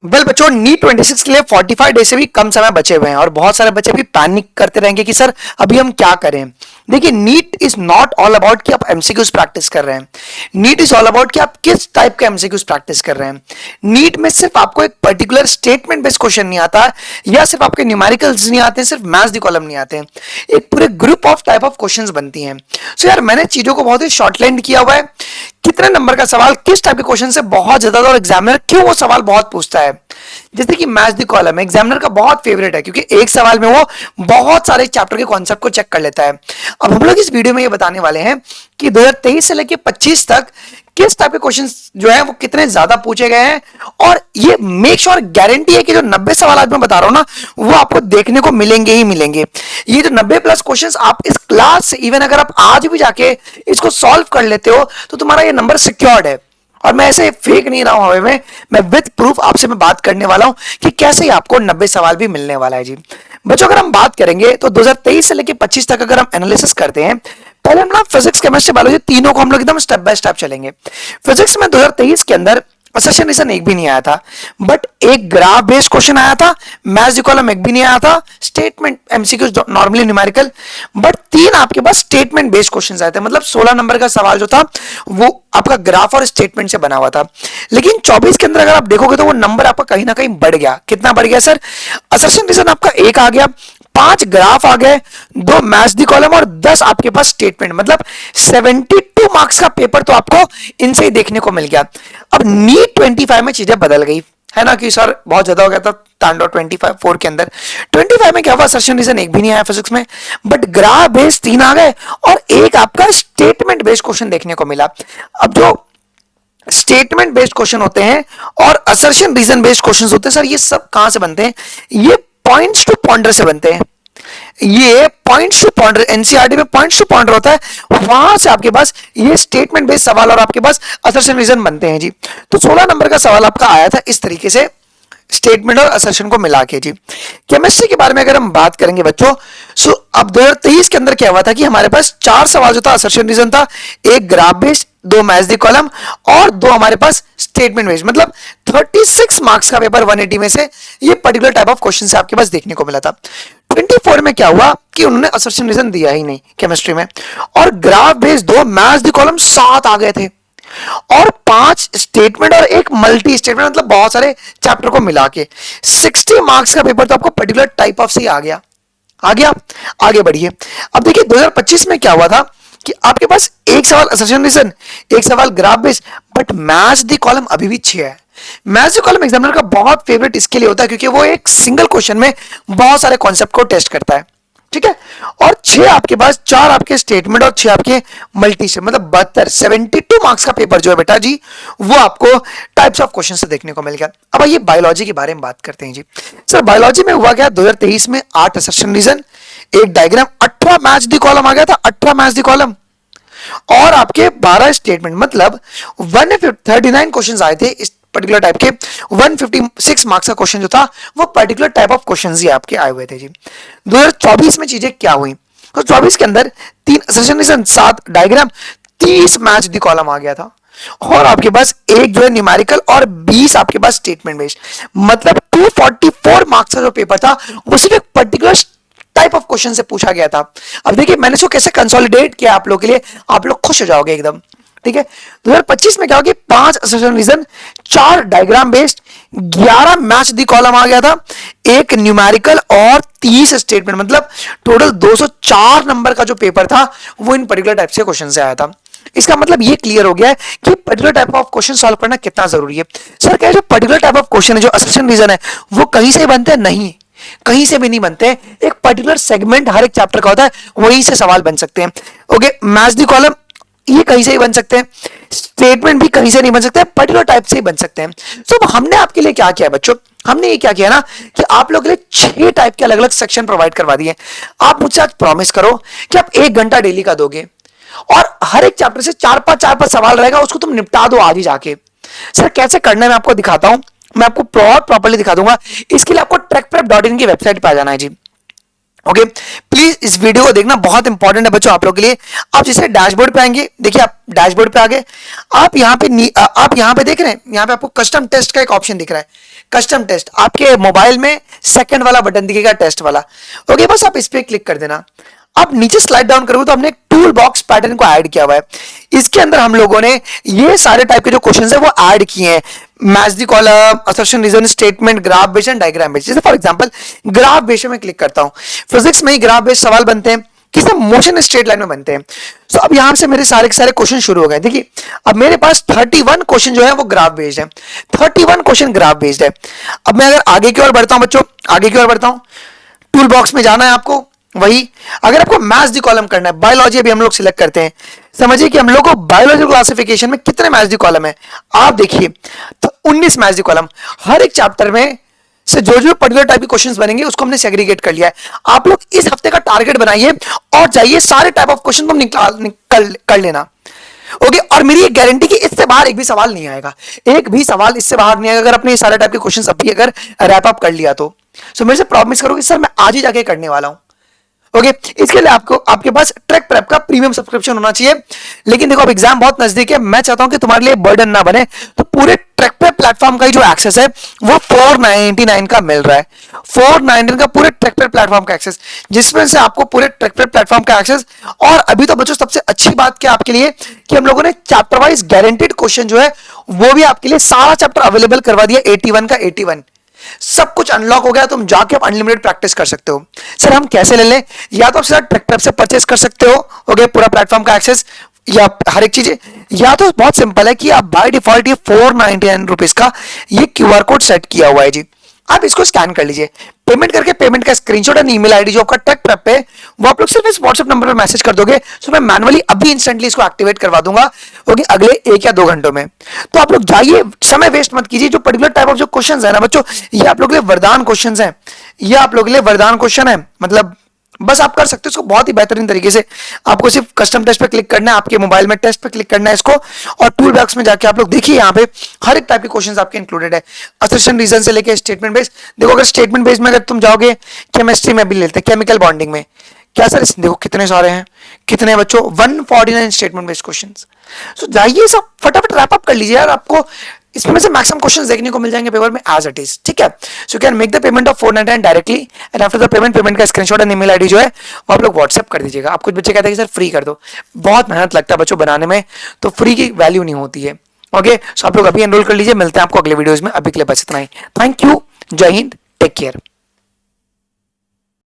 Well बच्चों, NEET 26 के लिए 45 डेज से भी कम समय बचे हुए हैं और बहुत सारे बच्चे भी पैनिक करते रहेंगे कि सर अभी हम क्या करें। देखिए, NEET is not all about कि आप एमसीक्यूज प्रैक्टिस कर रहे हैं। नीट इज ऑल अबाउट कि आप किस टाइप के एमसीक्यूज प्रैक्टिस कर रहे हैं। नीट में सिर्फ आपको एक पर्टिकुलर स्टेटमेंट बेस्ड क्वेश्चन नहीं आता, या सिर्फ आपके न्यूमेरिकल्स नहीं आते, सिर्फ मैथ्स दी कॉलम नहीं आते, एक पूरे group of type of questions बनती हैं। सो यार, मैंने चीजों को बहुत ही शॉर्टलाइन किया हुआ है। कितने नंबर का सवाल किस टाइप के क्वेश्चन से बहुत ज्यादा, और एग्जामिनर क्यों वो सवाल बहुत पूछता है। जैसे कि मैथ्स दी कॉलम एग्जामिनर का बहुत फेवरेट है, क्योंकि एक सवाल में वो बहुत सारे चैप्टर के कॉन्सेप्ट को चेक कर लेता है। अब हम लोग इस वीडियो में ये बताने वाले हैं कि 2023 से लेकर 25 तक किस टाइप के क्वेश्चन जो है वो कितने ज्यादा पूछे गए हैं, और ये मेक श्योर गारंटी है कि जो 90 सवाल आज मैं बता रहा हूं ना, वो आपको देखने को मिलेंगे ही मिलेंगे। ये जो 90 प्लस क्वेश्चंस आप इस क्लास से, इवन अगर आप आज भी जाके इसको सॉल्व कर लेते हो तो तुम्हारा ये नंबर सिक्योर्ड है। और मैं ऐसे फेक नहीं रहा हूं हवे में, मैं विद प्रूफ आपसे मैं बात करने वाला हूं कि कैसे आपको 90 सवाल भी मिलने वाला है जी। बच्चों, अगर हम बात करेंगे तो 2023 से लेकर 25 तक अगर हम एनालिसिस करते हैं, पहले हम ना फिजिक्स, केमिस्ट्री, बायोलॉजी तीनों को हम लोग एकदम स्टेप बाय स्टेप चलेंगे। फिजिक्स में 2023 के अंदर असर्शन रीजन एक भी नहीं आया था, बट एक ग्राफ बेस्ड क्वेश्चन आया था। मैथ्स कॉलम एक भी नहीं आया था। Statement MCQ normally numerical, but तीन आपके पास स्टेटमेंट बेस्ड क्वेश्चंस आए थे। मतलब 16 नंबर का सवाल जो था वो आपका ग्राफ और स्टेटमेंट से बना हुआ था। लेकिन 24 के अंदर अगर आप देखोगे तो वो नंबर आपका कहीं ना कहीं बढ़ गया। कितना बढ़ गया सर? असर्शन रीजन आपका एक आ गया, 5 ग्राफ आ गए, 2 मैथ्स दी कॉलम और 10 आपके पास स्टेटमेंट। मतलब 72 मार्क्स का पेपर तो आपको इनसे ही देखने को मिल गया। अब नीट 25 में चीजें बदल गई है ना, कि सर बहुत ज्यादा हो गया था तांडव 25 के अंदर। 25 में क्या हुआ? असर्शन रीजन एक भी नहीं आया फिजिक्स में, बट ग्राफ बेस्ड 3 आ गए और एक आपका स्टेटमेंट बेस्ड क्वेश्चन देखने को मिला। अब जो स्टेटमेंट बेस्ड क्वेश्चन होते हैं और असर्शन रीजन बेस्ड क्वेश्चन होते हैं सर, ये सब कहां से बनते हैं? ये पॉइंट्स टू पॉइंटर से बनते हैं। ये पॉइंट्स टू पॉइंटर, एनसीईआरटी में पॉइंट्स टू पॉइंटर होता है, वहां से आपके पास ये स्टेटमेंट बेस्ड सवाल और आपके पास असर्शन रीजन बनते हैं जी। तो 16 नंबर का सवाल आपका आया था इस तरीके से, स्टेटमेंट और असर्शन को मिला के जी। केमिस्ट्री के बारे में अगर हम बात करेंगे बच्चों, सो अब 2023 के अंदर क्या हुआ था कि हमारे पास 4 सवाल जो था असर्शन रीजन था, एक graph based, 2 maths the column और 2 हमारे पास स्टेटमेंट बेस्ड। मतलब 36 मार्क्स का पेपर 180 में से ये पर्टिकुलर टाइप ऑफ क्वेश्चन से आपके पास देखने को मिला था। 24 में क्या हुआ कि उन्होंने असर्शन रीजन दिया ही नहीं केमिस्ट्री में, और graph based 2, maths the column 7 आ गए थे, और 5 स्टेटमेंट और एक मल्टी स्टेटमेंट। मतलब बहुत सारे चैप्टर को मिला के 60 मार्क्स का पेपर तो आपको पर्टिकुलर टाइप ऑफ से ही आ गया। आगे बढ़िए। अब देखिए 2025 में क्या हुआ था कि आपके पास एक सवाल असर्शन रीजन, एक सवाल graph based, but maths the column अभी भी 6 है। मैथ्स दी कॉलम एग्जामिनर का बहुत फेवरेट इसके लिए होता है क्योंकि वो एक सिंगल क्वेश्चन में बहुत सारे कॉन्सेप्ट को टेस्ट करता है, ठीक है। और 6 आपके पास, 4 आपके स्टेटमेंट और 6 आपके मल्टी से, मतलब 72 मार्क्स का पेपर जो है बेटा जी, वो आपको टाइप्स ऑफ क्वेश्चन से देखने को मिल गया। अब आइए बायोलॉजी के बारे में बात करते हैं जी। सर बायोलॉजी में हुआ क्या? 2023 में 8 असर्शन रीजन, एक डायग्राम, 18 मैथ्स दी कॉलम आ गया था, 18 मैथ्स दी कॉलम और आपके 12 स्टेटमेंट। मतलब 139 क्वेश्चंस आए थे इस पर्टिकुलर टाइप के। 156 मार्क्स का क्वेश्चन जो था वो पर्टिकुलर टाइप ऑफ क्वेश्चंस ही आपके आए हुए थे जी। 2024 में चीजें क्या हुई? तो 24 के अंदर 3 assertion reason, 7 diagram, 30 match the column आ गया था, और आपके पास एक जो है न्यूमेरिकल और 20 आपके पास स्टेटमेंट बेस्ड। मतलब 244 मार्क्स का जो पेपर था वो सिर्फ एक पर्टिकुलर टाइप ऑफ क्वेश्चन से पूछा गया था। अब देखिए मैंने इसको कैसे कंसोलिडेट किया आप लोग के लिए, आप लोग खुश हो जाओगे एकदम, ठीक है। 2025 में क्या होगा? 5 assertion reason, 4 diagram based, 11 match the column आ गया था, एक न्यूमेरिकल और 30 स्टेटमेंट। मतलब टोटल 204 नंबर का जो पेपर था वो इन पर्टिकुलर टाइप से क्वेश्चन से आया था। इसका मतलब ये क्लियर हो गया है कि particular type of question solve करना कितना जरूरी है। सर क्या जो पर्टिकुलर टाइप ऑफ क्वेश्चन है, जो असर्शन रीजन है, वो कहीं से बनते हैं? नहीं, कहीं से भी नहीं बनते। एक पर्टिकुलर सेगमेंट हर एक चैप्टर का होता है, वहीं से सवाल बन सकते हैं। ओके, मैथ्स दी कॉलम ये कहीं से ही बन सकते हैं, स्टेटमेंट भी कहीं से नहीं बन सकते, पर्टिकुलर टाइप से ही बन सकते हैं। तो हमने आपके लिए क्या किया बच्चों? हमने ये क्या किया ना कि आप लोगों के लिए 6 टाइप के अलग अलग सेक्शन प्रोवाइड करवा दिए। आप मुझसे आज प्रॉमिस करो कि आप 1 घंटा डेली का दोगे और हर एक चैप्टर से 4-5 सवाल रहेगा, उसको तुम निपटा दो आज ही जाके। सर कैसे करना है मैं आपको दिखाता हूं, मैं आपको प्रॉपर्ली दिखा दूंगा। इसके लिए आपको ट्रैकप्रेप.in की वेबसाइट पे आ जाना है जी। ओके, प्लीज इस वीडियो को देखना, बहुत इंपॉर्टेंट है बच्चों आप लोग के लिए। आप जैसे डैशबोर्ड पे आएंगे, देखिए आप डैशबोर्ड पे आ गए, आप यहाँ पे देख रहे हैं, यहाँ पे आपको कस्टम टेस्ट का एक ऑप्शन दिख रहा है। कस्टम टेस्ट, आपके मोबाइल में सेकंड वाला बटन दिखेगा टेस्ट वाला। ओके, बस आप इस पे क्लिक कर देना। अब नीचे स्लाइड डाउन करोगे तो हमने एक टूल बॉक्स पैटर्न को ऐड किया हुआ है। इसके अंदर हम लोगों ने ये सारे टाइप के जो क्वेश्चंस है वो ऐड किए हैं। Match the column, assertion, reason statement, graph based and diagram based. जैसे फॉर एग्जांपल ग्राफ बेस्ड में क्लिक करता हूं, फिजिक्स में ही ग्राफ बेस्ड सवाल बनते हैं कि सब मोशन स्ट्रेट लाइन में बनते हैं। तो अब यहां से मेरे सारे के सारे क्वेश्चन शुरू हो गए। देखिए अब मेरे पास 31 क्वेश्चन जो है वो ग्राफ बेस्ड है, 31 क्वेश्चन ग्राफ बेस्ड है। अब मैं अगर आगे की ओर बढ़ता हूं बच्चों, आगे की ओर बढ़ता हूं, टूल बॉक्स में जाना है आपको। वही अगर आपको मैथ्स दी कॉलम करना है, बायोलॉजी अभी हम लोग सिलेक्ट करते हैं। समझिए कि हम लोग को बायोलॉजी क्लासिफिकेशन में कितने मैथ्स दी कॉलम है। आप देखिए तो 19 मैथ्स दी कॉलम, हर एक चैप्टर में से जो जो पर्टिकुलर टाइप के क्वेश्चंस बनेंगे उसको हमने सेग्रीगेट कर लिया है। आप लोग इस हफ्ते का टारगेट बनाइए और जाइए सारे टाइप ऑफ क्वेश्चन तुम निकाल कर लेना। ओके, और मेरी एक गारंटी कि इससे बाहर एक भी सवाल नहीं आएगा, एक भी सवाल इससे बाहर नहीं आएगा अगर अपने ये सारे टाइप के क्वेश्चंस अभी अगर रैप अप कर लिया तो। सो मेरे से प्रॉमिस करो कि सर मैं आज ही जाके करने वाला हूं। ओके, इसके लिए आपको आपके पास ट्रैक प्रेप का प्रीमियम सब्सक्रिप्शन होना चाहिए। लेकिन देखो अब एग्जाम बहुत नजदीक है, मैं चाहता हूं कि तुम्हारे लिए बर्डन ना बने, तो पूरे ट्रैक प्रेप प्लेटफॉर्म का जो एक्सेस है वो 499 का मिल रहा है। 499 का पूरे ट्रैक प्रेप प्लेटफॉर्म का एक्सेस, जिसमें से आपको पूरे ट्रैक प्रेप प्लेटफॉर्म का एक्सेस। और अभी तो बच्चों सबसे अच्छी बात क्या आपके लिए कि हम लोगों ने चैप्टर वाइज गारंटीड क्वेश्चन जो है वो भी आपके लिए सारा चैप्टर अवेलेबल करवा दिया। 81 का 81 सब कुछ अनलॉक हो गया, तुम जाके आप अनलिमिटेड प्रैक्टिस कर सकते हो। सर हम कैसे ले लें? या तो आप सीधा ट्रैक प्रेप से परचेस कर सकते हो, ओके, पूरा प्लेटफॉर्म का एक्सेस या हर एक चीज, या तो बहुत सिंपल है कि आप बाय डिफॉल्ट ये 499 रुपीज का ये क्यूआर कोड सेट किया हुआ है जी, आप इसको स्कैन कर लीजिए। पेमेंट करके पेमेंट का स्क्रीनशॉट एंड ईमेल आईडी जो आपका ट्रैक प्रेप पे, वो आप लोग सिर्फ इस व्हाट्सएप नंबर पे मैसेज कर दोगे, तो मैं मैनुअली अभी इंस्टेंटली इसको एक्टिवेट करवा दूंगा, ओके, अगले 1 या 2 घंटों में। तो आप लोग जाइए, समय वेस्ट मत कीजिए। जो पर्टिकुलर टाइप ऑफ जो क्वेश्चंस है ना बच्चों, ये आप लोग के लिए वरदान क्वेश्चंस हैं, ये आप लोग के लिए वरदान क्वेश्चन है। मतलब बस आप कर सकते हो इसको बहुत ही बेहतरीन तरीके से। आपको सिर्फ कस्टम टेस्ट पे क्लिक करना है, आपके मोबाइल में टेस्ट पे क्लिक करना है इसको, और टूल बॉक्स में जाके आप लोग देखिए यहाँ पे हर एक टाइप के क्वेश्चंस आपके इंक्लूडेड है, असर्शन, रीजन से लेके स्टेटमेंट बेस्ड। देखो अगर स्टेटमेंट बेस्ड में अगर तुम जाओगे, केमिस्ट्री में भी लेते हैं केमिकल बॉन्डिंग में, क्या सर देखो कितने सारे हैं, कितने बच्चों 149 स्टेटमेंट बेस्ड क्वेश्चंस। सो जाइए सब फटाफट रैप अप कर लीजिए यार, आपको इसमें से मैक्सिमम क्वेश्चंस देखने को मिल जाएंगे पेपर में एज इट इज, ठीक है। So can make the payment of 499 directly and after the payment का स्क्रीनशॉट एंड ईमेल आईडी जो है वो आप लोग व्हाट्सएप कर दीजिएगा। आप कुछ बच्चे कहते हैं कि सर फ्री कर दो, बहुत मेहनत लगता है बच्चों बनाने में, तो फ्री की वैल्यू नहीं होती है। ओके, सो आप लोग अभी एनरोल कर लीजिए, मिलते हैं आपको अगले वीडियोज में। अभी के लिए बस इतना ही, थैंक यू, जय हिंद, टेक केयर।